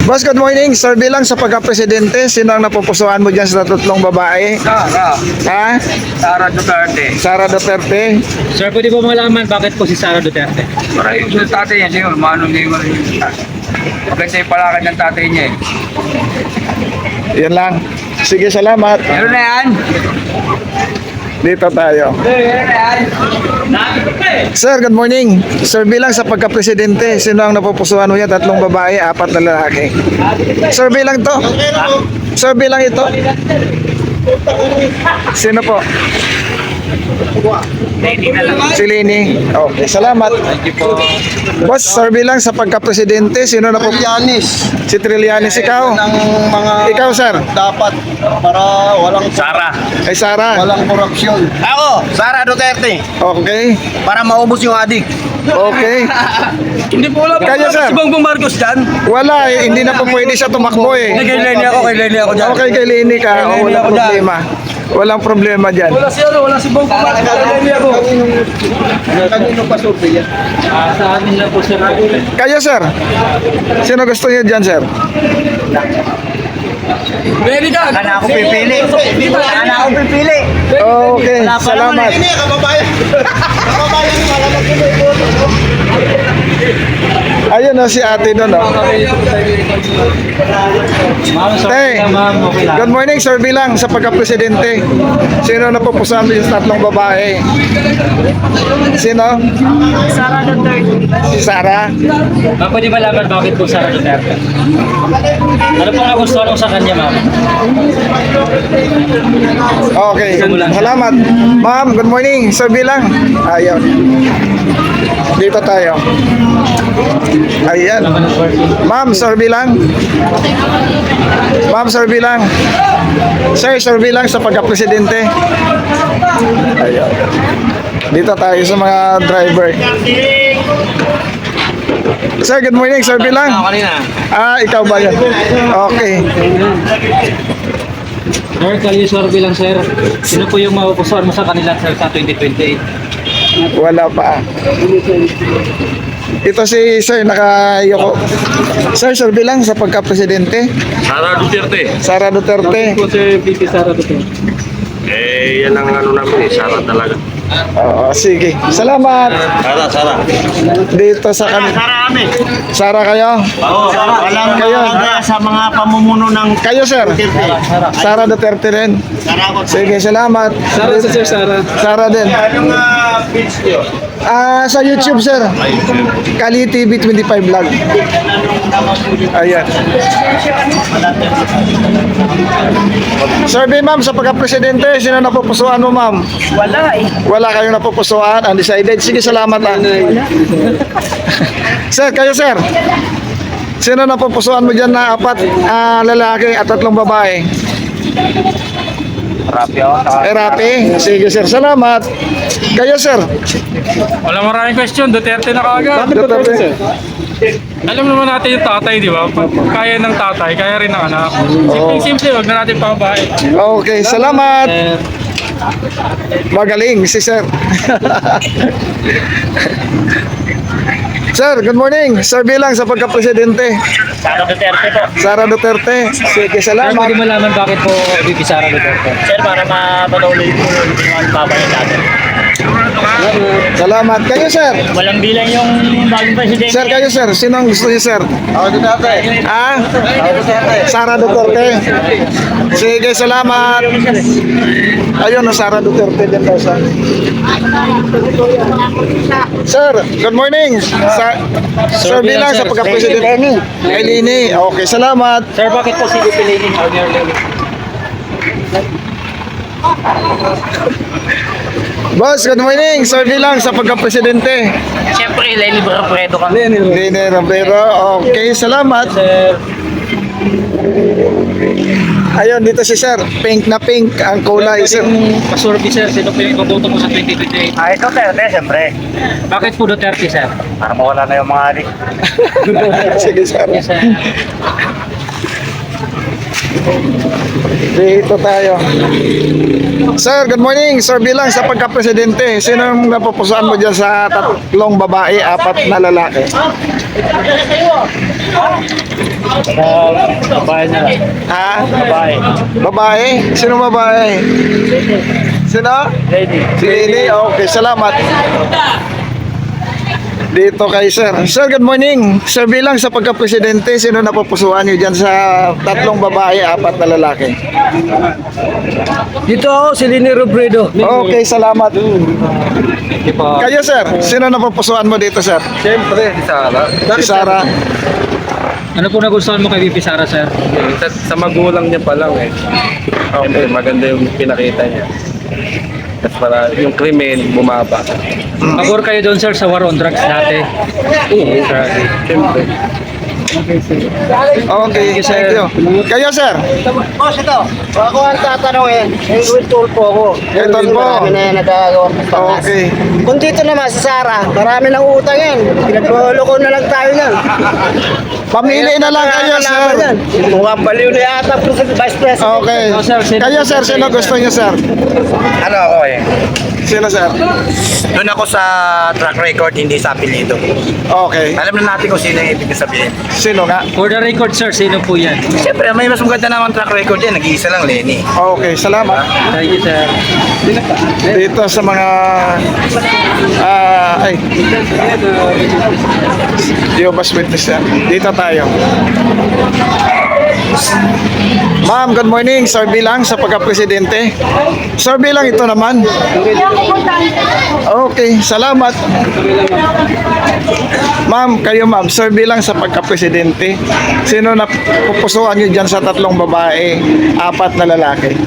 Boss, good morning. Sir, bilang sa pagka-presidente, sino ang napupusuan mo dyan sa tatlong babae? Sara. Ha? Sara Duterte. Sara Duterte. Sir, pwede po malaman bakit po si Sara Duterte? Para yung tatay niya, siguro, manong hindi mo rin. Maganda yung palakad ng tatay niya eh. Yan lang. Sige, salamat. Meron na yan. Dito tayo. Sir, good morning. Sir, bilang sa pagka-presidente, sino ang napupusuan mo yan? Tatlong babae, apat na lalaki. Sir, bilang to. Sir, bilang ito. Sino po? Si Lini. Okay, salamat. Boss, sir, bilang sa pagka-presidente, sino na po? Trillanes. Si Trillanes, ikaw? Ng mga Ikaw, sir? dapat para Sara. Ay, Sara. walang korupsyon. Ako, Sara Duterte. Okay. Para maubos yung adik. Okay. Hindi po wala Kaya, sir? si Bongbong Marcos dyan. Wala eh, hindi na po pwede siya tumakbo eh. Kay Lenny ako dyan. Okay, kay Lini ka. Kay Lini Walang ako dyan. problema. Walang problema dyan. Wala si Bongbong Marcos. Kay Lenny ako. Kanino pa survey yan? Sa amin lang po, sir. Kayo, sir? Sino gusto niyo dyan, sir? Lenny ka. Kana ako pipili. Kana ako pipili. Okay, salamat. Hindi, kababayan. Kababayan yung mga Ayun na si ate doon. Oh. Ma'am, sir, Hey, ma'am, okay lang. good morning, sir, bilang sa pagka-presidente. Sino na pupusuan mo yung tatlong babae? Sino? Sara Duterte. Si Sara? Ma'am, pwede malaman bakit po Sara Duterte? Ano po nagustuhan mo sa kanya, ma'am? Okay, salamat. Ma'am, good morning, sir, bilang. Ayun. Dito tayo. Ayan. Ma'am, sir, bilang. Ma'am, sir, bilang. Sir, bilang sa pagka-presidente. Ayan. Dito tayo sa mga driver. Sir, good morning, sir, bilang. Ikaw ba yan? Okay. Sir, kayo survey lang, sir. Sino po yung mapupusuan mo sa kanila, sir, sa 2028? Wala pa. Ito si sir, nakayoko. Sir, bilang sa pagka-presidente. Sara Duterte. Sara Duterte. Po, sir, VP Sara Duterte. Yan ang ano namin Sara talaga. Oo, sige. Salamat. Sara. Dito sa kan. Sara kami. Sara kayo? Oo, walang Kayo. sa mga pamumuno ng Kayo, sir. Sara Duterte rin. Sara ko. Sige, salamat. Sara din. Anong page nyo? Sa YouTube, sir. Kali TV 25 vlog. Ayan. Survey, ma'am, sa pagka-presidente, sino napupusuan mo, ma'am? Wala eh. Wala kayong napupusuan, undecided. Sige, salamat. Sir, kayo, sir. Sino napupusuan mo dyan na apat lalaki at tatlong babae? Rapi ako. Rapi. Sige, sir. Salamat. Kayo, sir. Wala maraming question. Duterte na kaagad. Duterte, sir. Alam naman natin yung tatay, di ba? Kaya ng tatay, kaya rin ng anak. Simple, wag na natin pababae. Okay, salamat. Magaling si sir. Sir, good morning. Sir, bilang sa pagka-presidente. Sara Duterte po. Sara Duterte. Sige, Sir, salamat. pwede malaman bakit po VP Sara Duterte? Sir, para mapatuloy po yung ginawa ng babayan natin. Salamat. Kayo, sir. Walang bilang yung bagong presidente. Sir, kayo, sir. Sino ang gusto niyo, sir? Ako Duterte. Sara Duterte. Sige, salamat. Ayun, Sara Duterte din daw sa. Sir, good morning. Sir, bilang sa pagka-presidente. Kay Lini. Okay, salamat. Sir, bakit po si VP Lenny? Boss, good morning. Sir, bilang sa pagka-presidente. Siyempre, Lenny Robredo kami. Lini Romero. Okay, salamat. Sir, Ayun, dito si sir. Pink na pink ang kulay, sir. pasurvey, sir, sino po yung iboboto mo sa 2028? Duterte, siyempre. Bakit po Duterte, sir? Para mawala na yung mga adik. Sige, sir. Yes, sir. Dito tayo. Sir, good morning. Sir, bilang sa pagka-presidente, sino yung napupusuan mo dyan sa tatlong babae, apat na lalaki? Babae na lang. Ha? Babae. Babae? Sino babae? Sino? Lady. Si Lily? Okay, salamat. Dito kay Sir. Sir, good morning. Sir, bilang sa pagka-presidente, sino napupusuan nyo dyan sa tatlong babae, apat na lalaki? Dito ako, si Lini Robredo. Okay, salamat. Kayo, Sir, sino napupusuan mo dito, Sir? Siyempre, si Sara. Si Sara. Ano po nagustuhan mo kay VP Sara, sir? Sa magulang niya pa lang eh. Okay, maganda yung pinakita niya. Tapos para yung krimen bumaba. Pabor kayo doon, sir, sa war on drugs dati. Siyempre. Okay, thank you. Kayo, Sir? Boss, ito. Ako ang tatanungin. Will Tulfo ako. Eh, Tulfo. Marami na yan nagagawa ng pangas. Okay. Kung dito naman sa Sara, marami ng utang yan. Pinagloko na lang tayo yan. Pamili na lang kayo, Sir. Mukhang baliw na yata po sa Vice President. Okay. Kayo, Sir, sino gusto niyo, Sir? Ano ako eh? Sino, Sir? Doon ako sa track record, hindi sa apelido. Okay. Alam na natin kung sino yung ibig sabihin. Sino nga? For the record, sir, sino po yan? Siyempre, may mas maganda naman track record yan. Nag-iisa lang, Lenny. Okay, salamat. Thank you, sir. Dito sa mga ay Jehovah's Witness yan. Dito tayo. Ma'am, good morning. Sir Bilang sa pagka-presidente. Sir Bilang ito naman. Okay, salamat. Ma'am, kayo ma'am, Sir Bilang sa pagka-presidente. Sino na pupusuan nyo dyan sa tatlong babae, apat na lalaki?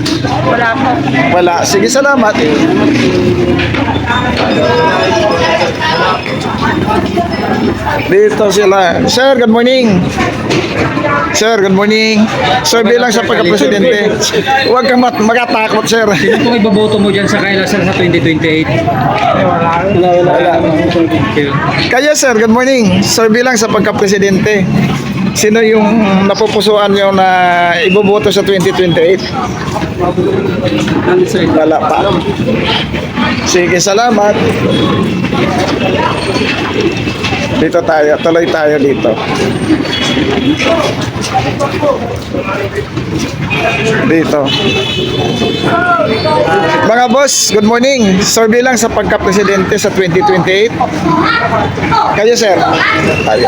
Wala po. Wala. Sige, salamat. Dito sila. Sir, good morning. Sir, good morning. Sir, bilang sa pagka-presidente, huwag kang magatakot, sir. Sino po iboboto mo dyan sa kaila, sir, sa 2028? Wala. Kaya, sir, good morning. Sir, bilang sa pagka-presidente, sino yung napupusuan nyo na iboboto sa 2028? Wala pa. Sige, salamat. Dito tayo, tuloy tayo dito. Dito. Mga boss, good morning. Sir, bilang sa pagka-presidente sa 2028. Kayo, sir. Tayo.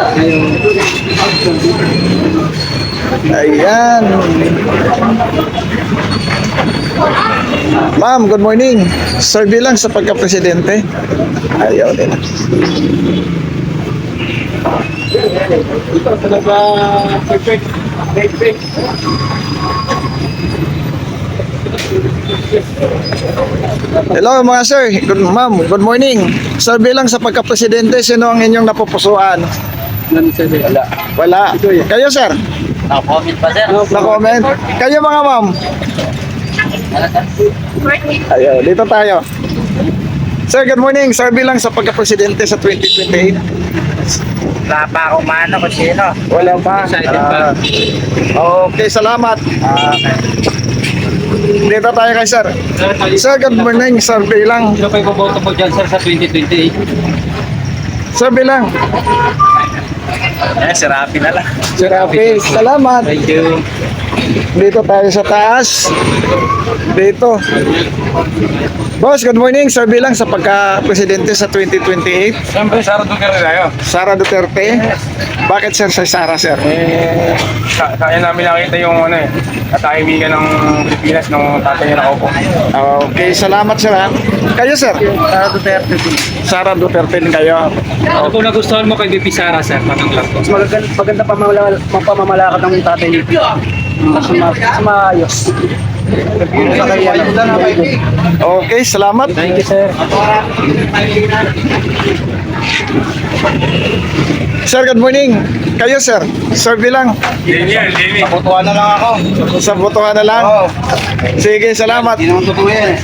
Ayan. Ma'am, good morning. Sir, bilang sa pagka-presidente. Ayaw din. Hello mga sir, ma'am, good morning. Sir, bilang sa pagka-presidente, sino ang inyong napupusuan? Wala. Kayo, sir? Naka-comment pa, sir. Na-comment? Kayo mga ma'am? Ayaw, dito tayo. Sir, good morning. Sir, bilang sa pagka-presidente sa 2028. Wala pa ako mano kung sino. Wala pa. Excited pa. Okay, salamat. Dito tayo kay sir. Sir, good morning. Sir, bilang. Sino po iboboto mo dyan, sir, sa 2028? Sir, bilang. Si Rafi na lang. Sir Rafi, salamat. Thank you. Dito tayo sa taas. Dito. Boss, good morning. Sir, bilang sa pagka-presidente sa 2028. Siyempre, Sara Duterte tayo. Sara Duterte. Bakit sir sa Sara, sir? Kaya namin nakita yung katahimikan ng Pilipinas nung tatay niya nakaupo. Okay, salamat sir. Ha? Kayo, sir? Sara Duterte. Sara Duterte din kayo. Ano po nagustuhan mo kay VP Sara, sir? Tanong lang po. Maganda pamamalakad ng tatay nito. Mas maayos. Okay, salamat. Thank you, sir. Sir, good morning. Kayo, sir? Sir, bilang. Lini. Paputuan na lang ako. Sa botohan na lang. Oo. Sige, salamat. Hindi naman totoo yan.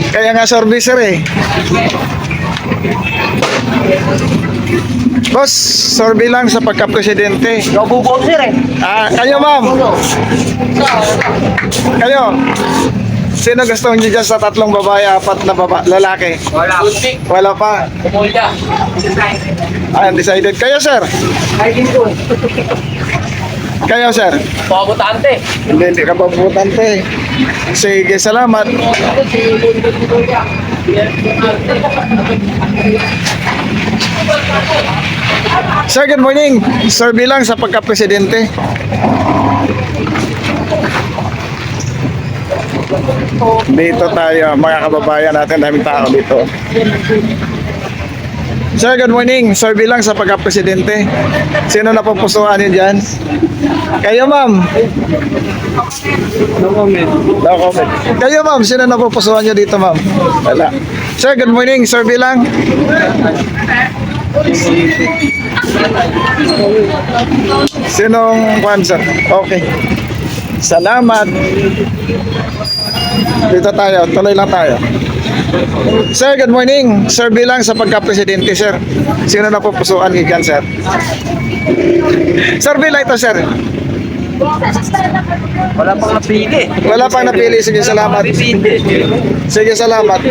Kaya nga servicer eh. Boss, survey lang sa pagka-presidente. Ikaw bubuo sir eh. Kayo ma'am. Kayo. Sino gusto niyo dyan sa tatlong babae, apat na lalaki? Wala. Wala pa. Kumulda. Undecided. Kayo sir? Kayo sir? Pabutante. Hindi ka pabutante. Sige, salamat. Sir, good morning. Survey lang sa pagka-presidente. Dito tayo, mga kababayan natin, daming tao dito. Sir, good morning. Survey lang sa pagka-presidente. Sino na pupusuan niyo dyan? Kayo, ma'am. No comment. No comment. Kayo, ma'am. Sino na pupusuan niyo dito, ma'am? Wala. Sir, good morning. Survey lang. Sinong kwan, sir? Okay. Salamat. Dito tayo. Tuloy lang tayo. Sir, good morning. Survey lang sa pagka-presidente, sir. Sino na pupusuan niyo dyan, sir? Survey lang ito, sir. Wala pang napili. Wala pang napili. Sige, salamat. Sige, salamat.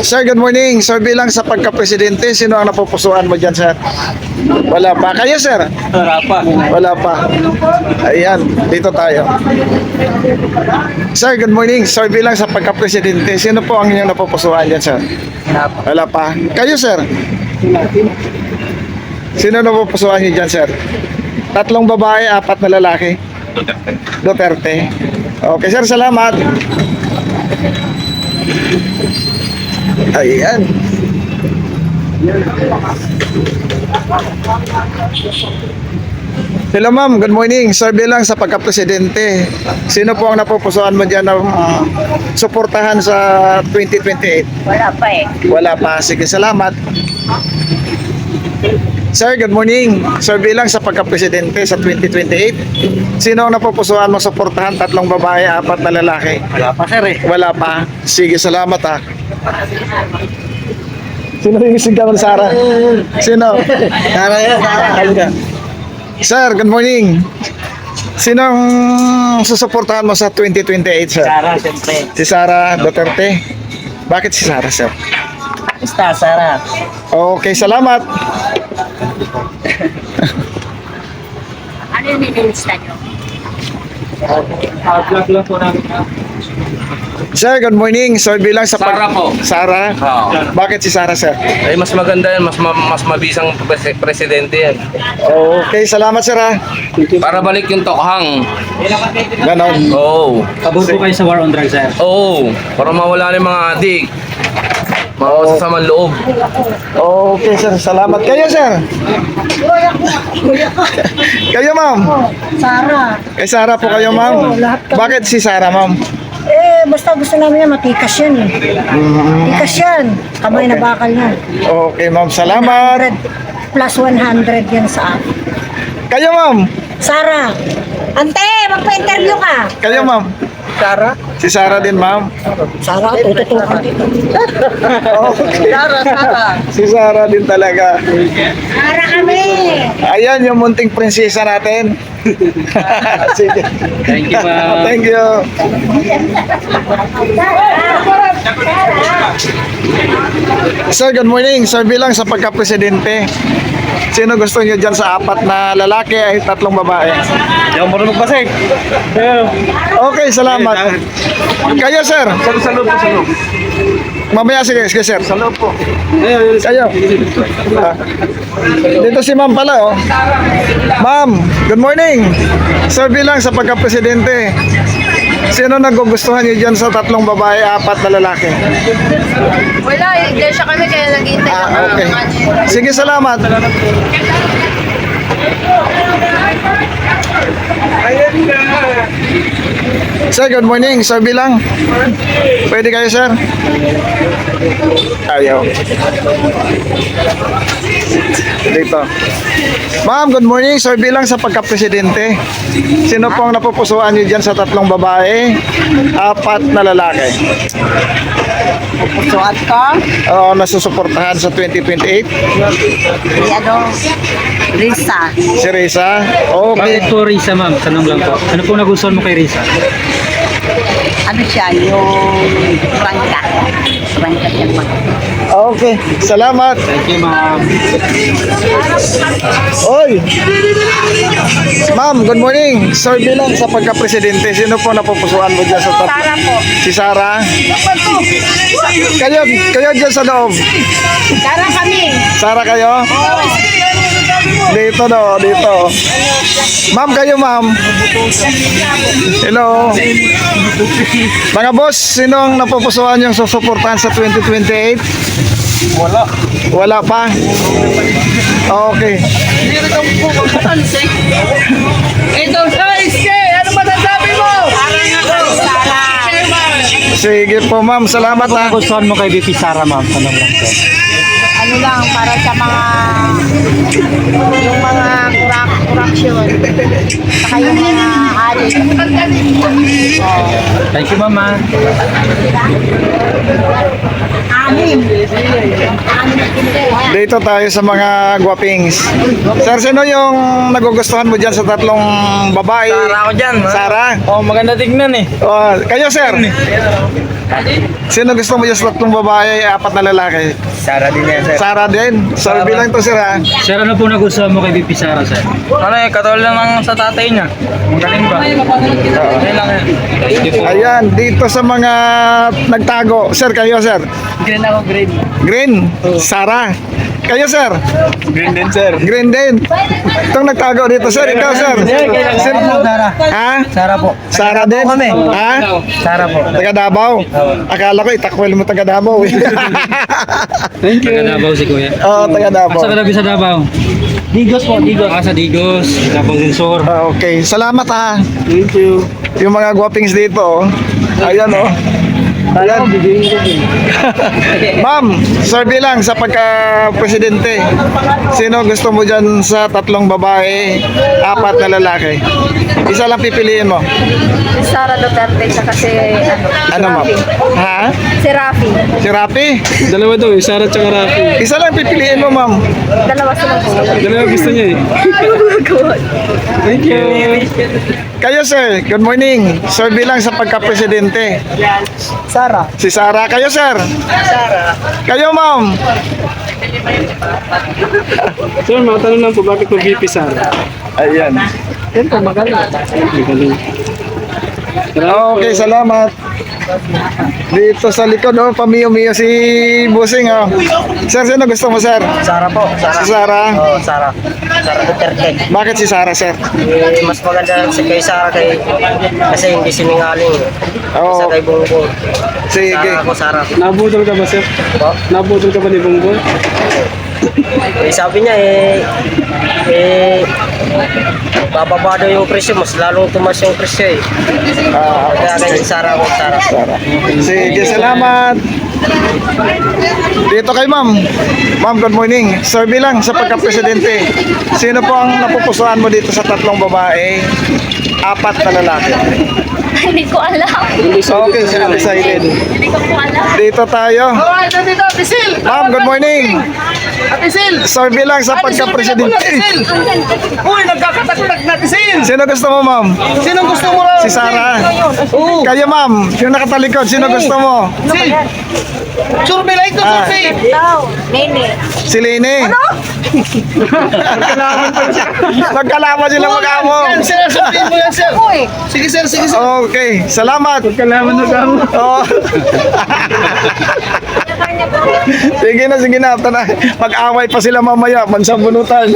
Sir, good morning. Survey lang sa pagka-presidente. Sino ang napupusuan mo dyan, sir? Wala pa. Kayo, sir? Wala pa. Wala pa. Ayan, dito tayo. Sir, good morning. Survey lang sa pagka-presidente. Sino po ang inyong napupusuan dyan, sir? Wala pa. Kayo, sir? Sino napupusuan niyo dyan, sir? Tatlong babae, apat na lalaki. Duterte. Okay, sir. Salamat. Ayan. Hello ma'am, good morning. Survey lang sa pagka-presidente. Sino po ang napupusuan mo dyan na suportahan sa 2028? Wala pa eh. Wala pa. Sige, salamat. Sir, good morning. Survey lang sa pagka-presidente sa 2028. Sino ang napupusuan mo suportahan? Tatlong babae, apat na lalaki. Wala pa sir eh. Wala pa. Sige, salamat ah. Sino yung sigaw ng Sara? Sino? Sara yan, Sara. Halika. Sir, good morning. Sino ang susuportahan mo sa 2028, sir? Sara, siyempre. Si Sara Duterte. Bakit si Sara, sir? Basta, Sara. Okay, salamat. Ano yung nililista nyo? Vlog lang po namin. Sir, good morning. Survey lang sa Sara po. Sara? Oo. Bakit si Sara, sir? Ay, mas maganda yan. Mas mabisang presidente yan. Okay, salamat, sir, ah. Para balik yung tokhang. Ganon. Oo. Pabor po kayo sa war on drugs, sir. Oo. Para mawala na yung mga adik. Mga masasamang loob. Okay, sir. Salamat. Kayo, sir? Kayo, ma'am? Sara. Kay Sara po kayo, ma'am? Bakit si Sara, ma'am? Eh, basta gusto namin yan, matikas yan eh. Matikas yan. Kamay na bakal yan. Okay, ma'am. Salamat. 100 plus 100 yan sa akin. Kayo, ma'am? Sara. Ante, magpa-interview ka. Kayo, ma'am? Sara? Si Sara din, ma'am? Sara, tututukan dito. Okay. Sara, Sara. Si Sara din talaga. Sara kami. Ayan yung munting prinsesa natin. Sige. Thank you, ma'am. Thank you. Sir, good morning. Sir, bilang sa pagka-presidente, sino gusto niyo dyan sa apat na lalaki ay tatlong babae? Hindi ako marunong magbasa eh. Okay, salamat. Kayo, sir. Sa loob. Mamaya, sige, sir. Sa loob po. Kayo. Ah. Dito si ma'am pala, oh. Ma'am, good morning. Sir, bilang sa pagka-presidente, sino nagugustuhan niyo dyan sa tatlong babae, apat na lalaki? Wala, iglesia kami kaya naghihintay Okay. Sige, salamat. Sir, good morning. Sir, bilang. Pwede kayo, sir? Ayaw. Dito. Ma'am, good morning. Sir, bilang sa pagka-presidente, sino po ang napupusuan niyo dyan sa tatlong babae, apat na lalaki? napupusuan ko. Nasusuportahan sa 2028? Risa. Si Risa? Bakit Okay. po Risa, ma'am? Tanong lang po. Ano po nagustuhan mo kay Risa? Ano siya, yung prangka. Prangka siya mag... Okay. Salamat. Thank you, ma'am. Oy! Ma'am, good morning. Sir, bilang sa pagka-presidente, sino po napupusuan mo dyan sa tatlo? Sara po. Si Sara? Kayo dyan sa loob. Sara kami. Sara kayo? Dito do, dito. Ma'am, kayo ma'am. Hello. Mga boss, sino ang napupusuan yung susuportahan sa 2028? Wala pa? Okay. Ito sa iske! Ano masasabi mo? Sara. Sige po ma'am, salamat ha. Nagustuhan mo kay VP Sara, ma'am? Tanong lang po. Ano lang, para sa mga yung mga corruption. Saka yung mga adik. Thank you, ma'am. Dito tayo sa mga gwapings. Sir, sino yung nagugustuhan mo dyan sa tatlong babae? Sara ako dyan. Sara? Oh, maganda tignan eh. Kayo sir? Sino gusto mo dyan sa tatlong babae, apat na lalaki? Sara din yan, sir. Sara din? Sir, bilang to sir ha? Sir, ano po nagustuhan mo kay VP Sara, sir? Ano eh, katulad lang sa tatay niya. Magaling ba? Ayun lang yan. Ayan, dito sa mga nagtago. Sir, kayo sir? Green ako, green. Green? Sara? Kayo sir? Green din, sir. Green din? Itong nagtago dito sir, ikaw sir? Sir Sara. Ha? Sara po. Sara din? Ha? Sara po. Taga Davao? Akala ko itakwil mo taga Davao eh. Thank you. Taga Davao si Kuya. Oo, taga Davao. Asa ka na sa Davao? Digos po, Digos. Sa Digos. Davao del Sur. Okay, salamat ha. Thank you. Yung mga guwapings dito, oh. Ayan oh. Ayan. Ma'am, sir bilang sa pagka-presidente, sino gusto mo dyan sa tatlong babae, apat na lalaki? Isa lang pipiliin mo. Sara Duterte, saka si Ano ma'am? Ha? Si Rafi. Si Rapi? Dalawa daw eh, Sara at Rafi. Isa lang pipiliin mo ma'am. Dalawa sila po. Dalawa gusto niya eh. Thank you. Kayo sir, good morning. Sir bilang sa pagka-presidente. Sara. Si Sara. Kayo sir? Sara. Kayo ma'am? Sir, matanong lang po, bakit po VP Sara? Ayan. Magaling. Okay, salamat. Dito sa likod, oh, pamiyo-miyo si Busing, oh. Sir, sino gusto mo, sir? Sara po. Si Sara? Oo, Sara. Sara Duterte. Bakit si Sara, sir? Mas maganda si kay Sara kasi hindi sinungaling. Isa Oo, kay Bongbong. sige. Sara ako, Sara. Nabudol ka ba, sir? Po. Nabudol ka ba ni Bongbong? Sabi niya bababa daw yung presyo, mas lalong tumas yung presyo eh. Kaya ganyan Sara ako, Sara. Sige, salamat. Dito kay ma'am. Ma'am, good morning. Sir bilang sa pagka-presidente, sino po ang napupusuan mo dito sa tatlong babae, apat na lalaki? Hindi ko alam. Okay, undecided. Hindi ko po alam. Dito tayo. Alright, nandito, Pisil! Ma'am, good morning. Pisil! Sir bilang sa pagka-presidente. Uy, nagkakataktak na, Pisil! Sino gusto mo, ma'am? Sino gusto mo raw? Si Sara. Kayo, ma'am. Yung nakatalikod, sino gusto mo? Survey lang ito, Ah. survey! Nene. Si Lene. Ano? Magkalaman sila mag-amo. Yan, sir, survey mo yan, sir. Sige, sir, sige, sir. Okay, salamat. Kalaman na gamo. Oh. Sige na, sige na. Tara, mag-away pa sila mamaya. Mansabunutan.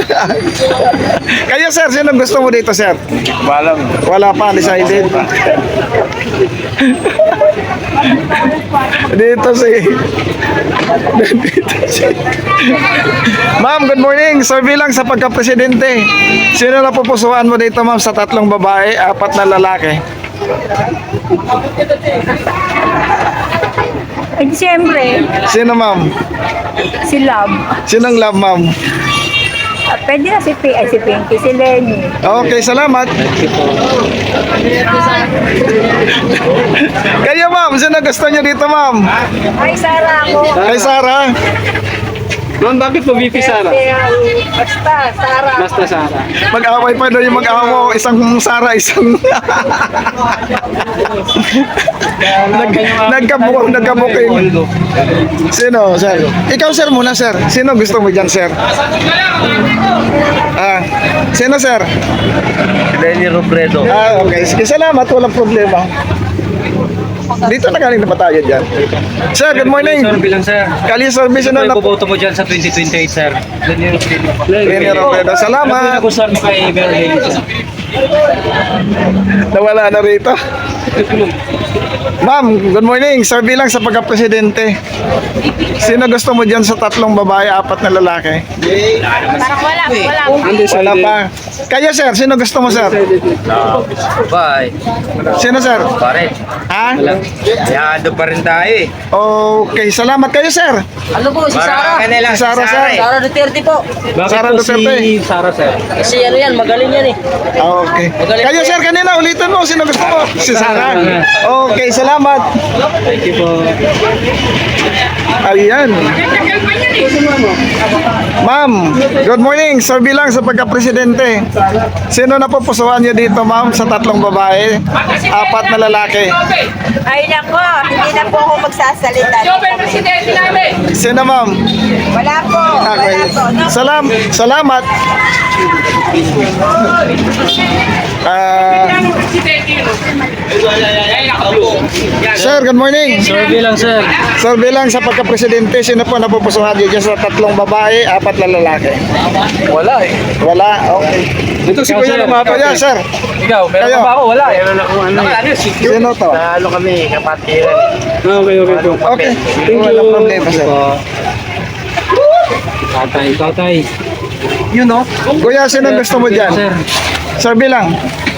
Kayo, sir, sino gusto mo dito, sir? Wala pa, decided. Dito si... Ma'am, good morning. Sir bilang sa pagka-presidente, sino na pupusuan mo dito, ma'am, sa tatlong babae, apat na lalaki? Ay, siyempre, Sino, ma'am? si Love. Sinong love, ma'am? Pwede na si Pinky, si Lenny. Okay, salamat. Kayo ma'am, sino gusto niyo dito ma'am? Ay, Sara ako. Kay Sarah. Ma'am, bakit po VP Sara? Basta, Sara. Basta Sara. Mag-away pa daw yung mag-awa. Isang Sarah, isang... Nagkabuking. Sino, sir? Ikaw, sir, muna, sir. Sino gusto mo dyan, sir? Sino, sir? Lenny Robredo. Okay. Sige, salamat. Walang problema. Dito na galing na ba tayo dyan? Sir, good morning. Sir, bilang sir. Kali service na Ano na po iboboto mo dyan sa 2028, sir? Lenny Robredo. Salamat. Ako, sir, kay Berlin. Nawala na rito. Ma'am, good morning. Sir, bilang sa pagka-presidente. Sino gusto mo dyan sa tatlong babae, apat na lalaki? Parang wala. Wala pa. Kayo, sir. Sino gusto mo, sir? Bye. Sino, sir? Pare, Ha? yado pa rin tayo eh. Okay, salamat kayo, sir. Ano po, si Sara? Si Sarah, sir. Sara Duterte po. Bakit Sara po Duterte. si Sara, sir? Kasi ano yan, magaling yan eh. Okay. Kayo, sir, kanina ulitin mo. Sino gusto mo? Si Sarah. Okay, salamat. Thank you po. Ayan. Ma'am, good morning. Sir, bilang sa pagka-presidente. Sino na pupusuan niyo dito, ma'am, sa tatlong babae, apat na lalaki? Ay, nako. Hindi na po ako magsasalita. Sino, ma'am? Wala po. Okay. Salamat. Sir, good morning. Sir, bilang sir. Sir, bilang sa pagka-presidente, sino po napupusuhan niyo dyan sa tatlong babae, apat na lalaki? Wala eh. Wala? Okay. Dito si Kuya Kuya, lumapit. sir. Ikaw, meron Kayo. pa ba ako? Wala eh. Sino to? Ano kami, kapatiran. Okay po. Okay. Walang problema, sir. Tatay. Yun, no? Kuya, sino gusto mo dyan? Sir, Sir, bilang.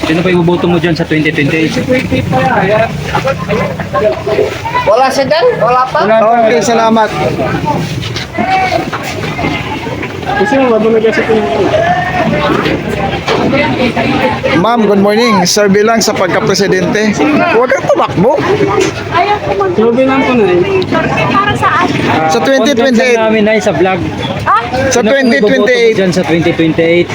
sino pa iboboto mo dyan sa 2028? Wala siya dyan? Wala pa? Okay, salamat. Ma'am, good morning. Sir, bilang sa pagka-presidente. Huwag kang tumakbo. Sir, bilang po na eh. Para saan? Sa Content 2028. namin na sa vlog. Sa Sino po iboboto mo 2028. dyan sa 2028?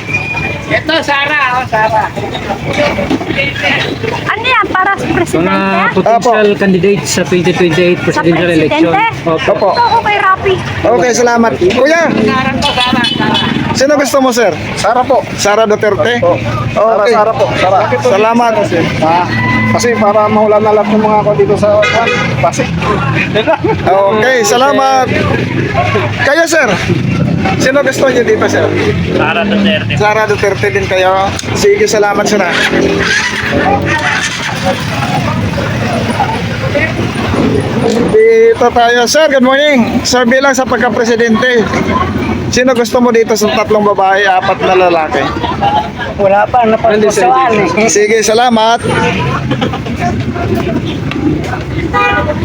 Ano yan? Para sa Mga presidente? potential candidates sa 2028 Sa presidential election. presidente? Opo. Opo. Ito ako kay Rapi. Okay, salamat. Kuya, sino gusto mo, sir? Sara po. Sara Duterte? Okay. Sara po. Salamat. Kasi para mahula na lahat ng mga ako dito sa Pasig. Okay, salamat. Kayo, sir? Sino gusto niyo dito, sir? Sara Duterte. Sara Duterte din kayo. Sige, salamat, sir. Dito tayo. Sir, good morning. Sir, bilang sa pagka-presidente, sino gusto mo dito sa tatlong babae, apat na lalaki? Wala pa, napagpasawaan eh. Sige, salamat.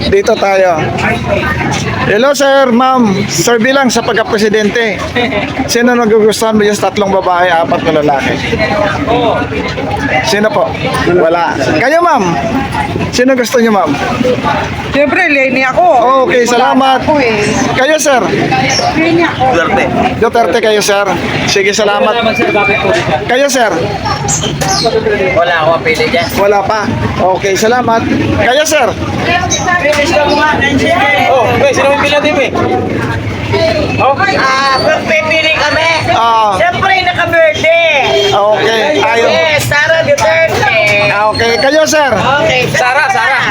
Dito tayo. Hello, sir, ma'am. Sir, bilang sa pagka-presidente, sino nagugustuhan mo yung tatlong babae, apat na lalaki? Sino po? Wala. Kayo, ma'am? Sino gusto niyo, ma'am? Siyempre, Lenny ako. Okay, salamat. Kayo, sir? Duterte. Duterte kayo, sir. Sige, salamat. Salamat sir, bakit po? Kayo, sir? Wala ako mapili dyan. Wala pa. Okay, salamat. Kayo, sir? Oh, okay, sino yung pila din eh? Pipili kami. Siyempre, naka-birthday. Okay, ayaw. Yes, Sara Duterte. Okay, kayo, sir? Okay, Sara.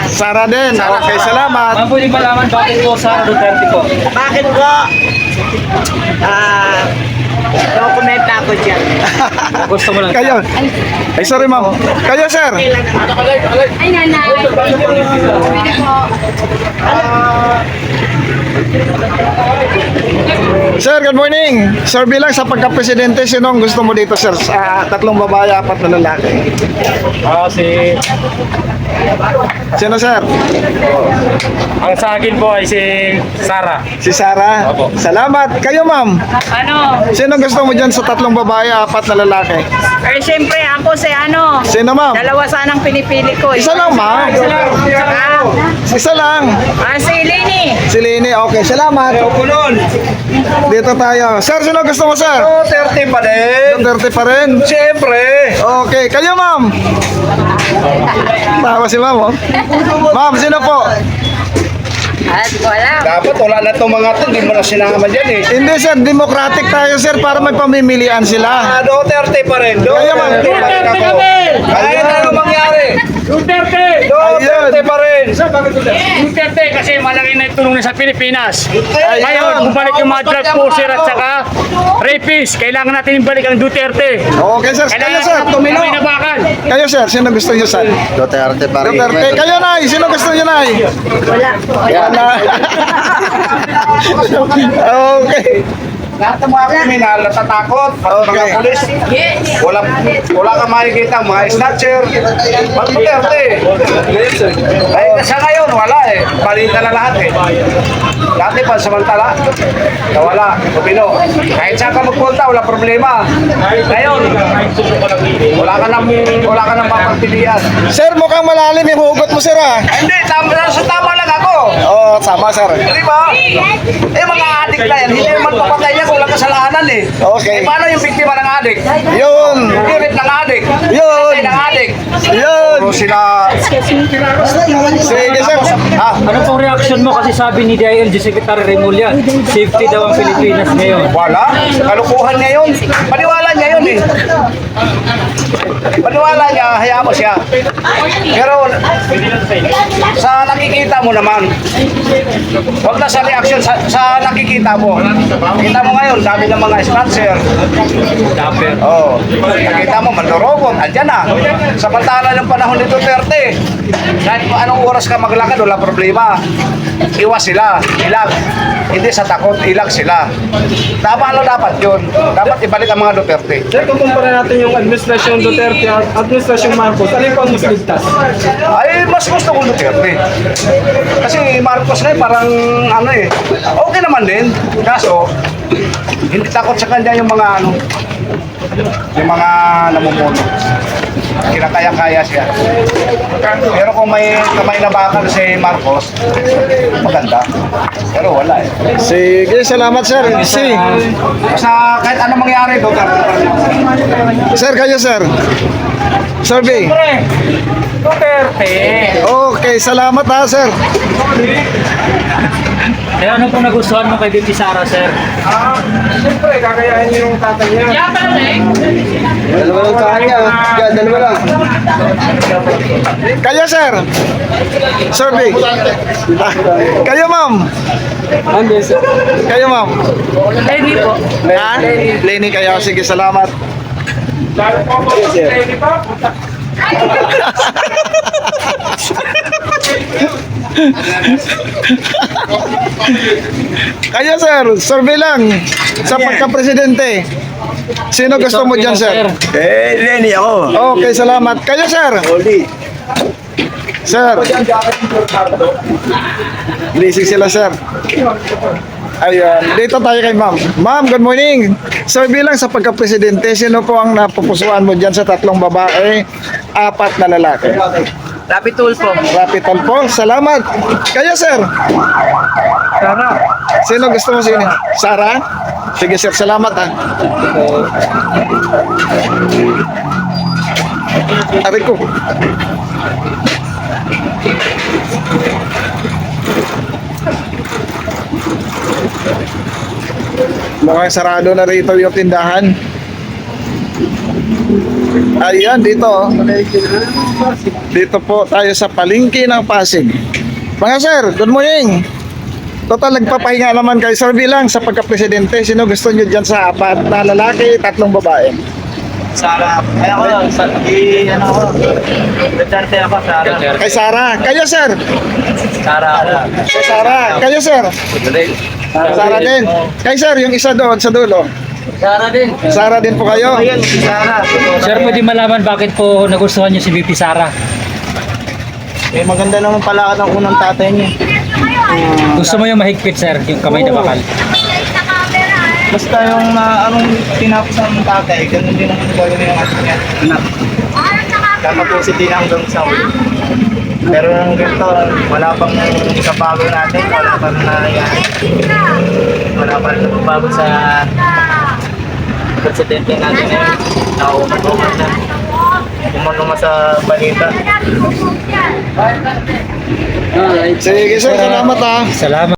Sara din. Okay, salamat. Ma'am, pwede malaman bakit po Sara Duterte po? Bakit po? Document na ako dyan. Gusto mo lang. Kayo. Ay, sorry, ma'am. Kayo, sir? Ay, nanay. Pwede po. Sir, good morning. Sir, bilang sa pagka-presidente, sino ang gusto mo dito, sir? Tatlong babae, 4 na lalaki. Sino, sir? Ang sa akin po ay si Sara. Si Sarah? Salamat. Kayo, ma'am? Ano? Sino gusto mo dyan sa tatlong babae, 4 na lalaki? Eh, siyempre, ako si ano. Sino, ma'am? Dalawa sanang pinipili ko eh. Isa lang, ma'am. Isa lang. Si Lenny. Si Lini. Okay, salamat. Dito tayo. Sir, sino gusto mo, sir? Duterte pa din. Duterte pa rin? Siyempre. Okay, kayo, ma'am? Tawa si ma'am, oh. Ma'am, sino po? Wala. Dapat wala na itong mga ito, hindi mo na sinama dyan eh. Hindi, sir. Democratic tayo, sir, para may pamimilian sila. Duterte pa rin. Kaya, ma'am. Duterte kami. Kahit ano mangyari. Duterte! Duterte pa rin. Duterte kasi malaki na itulong na sa Pilipinas. Ayun. Ngayon, bumalik yung mga drug pusher at saka rapist. Kailangan natin ibalik ang Duterte. Okay, sir. Kayo, sir. Kami nabakan. Kayo, sir. Sino gusto niyo, sir? Duterte pa Duterte. Kayo, Nay. Sino gusto niyo, Nay? Wala. Okay. Lahat ng mga kriminal natatakot, pati Okay. mga pulis. Wala kang makikita, mga snatcher. Pag Duterte. Ay, sa ngayon, wala eh. Balita na lahat eh. Dati pa, samantala. Nawala, kumino. Kahit saan ka magpunta, wala problema. Ngayon, wala ka nang mapagpilian. Sir, mukhang malalim yung hugot mo, sir, ah. Hindi, tama lang ako. Oo, tama, sir. Di ba? Eh, mga adik na yan. Hindi naman papatay niya kung walang kasalanan eh. Okay. Eh, paano yung biktima ng adik? Yun. Pirit ng adik. Yun. Patay ng adik. Yun. Puro sila... Sige, sir. Ano pong reaction mo kasi sabi ni DILG Secretary Remulla, safety daw ang Pilipinas ngayon. Wala. Kalukuhan niya yun. Paniwala niya yun eh. Paniwala niya, hayaan mo siya. Pero sa nakikita mo naman, huwag na sa reaction, sa nakikita mo. Kita mo ngayon, dami ng mga sponsor. Oh, nakita mo, mandorobot, andyan na. Samantala ng panahon ni Duterte, kahit kung anong oras ka maglakad, wala problema. Iwas sila, ilag. Hindi sa takot, ilag sila. Tama dapat yun. Dapat ibalik ang mga Duterte. Sir, kung kumpara natin yung administrasyon Duterte at administrasyon Marcos, alin po ang mas ligtas? Ay, mas gusto ko Duterte. Kasi Marcos na parang ano eh. Okay naman din. Kaso, hindi takot sa kanya yung mga ano, yung mga namumuno. Kinakaya-kaya siya. Pero kung may kamay na bakal si Marcos, maganda. Pero wala eh. Sige, salamat, sir. Si. Basta kahit ano mangyari, Duterte pa rin. Sir, kayo, sir. Survey. Duterte! Okay, salamat, ha, sir. Kaya ano pong nagustuhan mo kay Bibi Sara, sir? Siyempre, kakayahin niyo yung tatay niya. Dalawa lang kanya. Yan, dalawa lang. Kayo, sir. Survey. Kayo, ma'am. Kayo, ma'am. Lenny po. Ha? Lenny kayo. Sige, salamat. Kayo, sir. Survey lang. Sa pagka-presidente. Sino gusto mo dyan, sir? Lenny ako. Okay, salamat. Kayo, sir. Sir. Busy sila, sir. Ayan. Dito tayo kay ma'am. Ma'am, good morning. Sir, bilang sa pagka-presidente, sino po ang napupusuan mo dyan sa 3 babae, 4 na lalaki? Rapi Tulfo. Rapi Tulfo. Salamat. Kayo, sir. Sara. Sino gusto mo sino? Sara? Sige, sir. Salamat, ha. Aray ko. Mukhang sarado na rito yung tindahan. Ayan, dito. Oh. Dito po tayo sa palengke ng Pasig. Mga sir, good morning. Total, nagpapahinga naman kay sir bilang sa pagka-presidente. Sino gusto nyo dyan sa 4 na lalaki, 3 babae? Sara. Kaya ko lang, ano ko, Duterte ako, Sara. Kay Sara. Kayo, sir? Sara ako. Kay Sara. Kayo, sir? Sara din. Kay sir, yung isa doon sa dulo. Sara din. Sara din po kayo. Ayan, si Sara. Sir, pwede malaman bakit po nagustuhan niyo si VP Sara? Eh, maganda naman pala ang unang tatay niya. Gusto mo yung mahigpit, sir, yung kamay na bakal? Basta yung anong tinapos ng tatay, ganun din ang gagawin ng ating anak. Dapat po si Tina hanggang sa ulo. Pero yung ganito, wala pang kabago natin, wala pang nangyayari. Wala pang nagbabago sa presidente natin ngayon. Nauumat-umat na. Kumanong sa balita. Sige, sir. Salamat, ha. Salamat.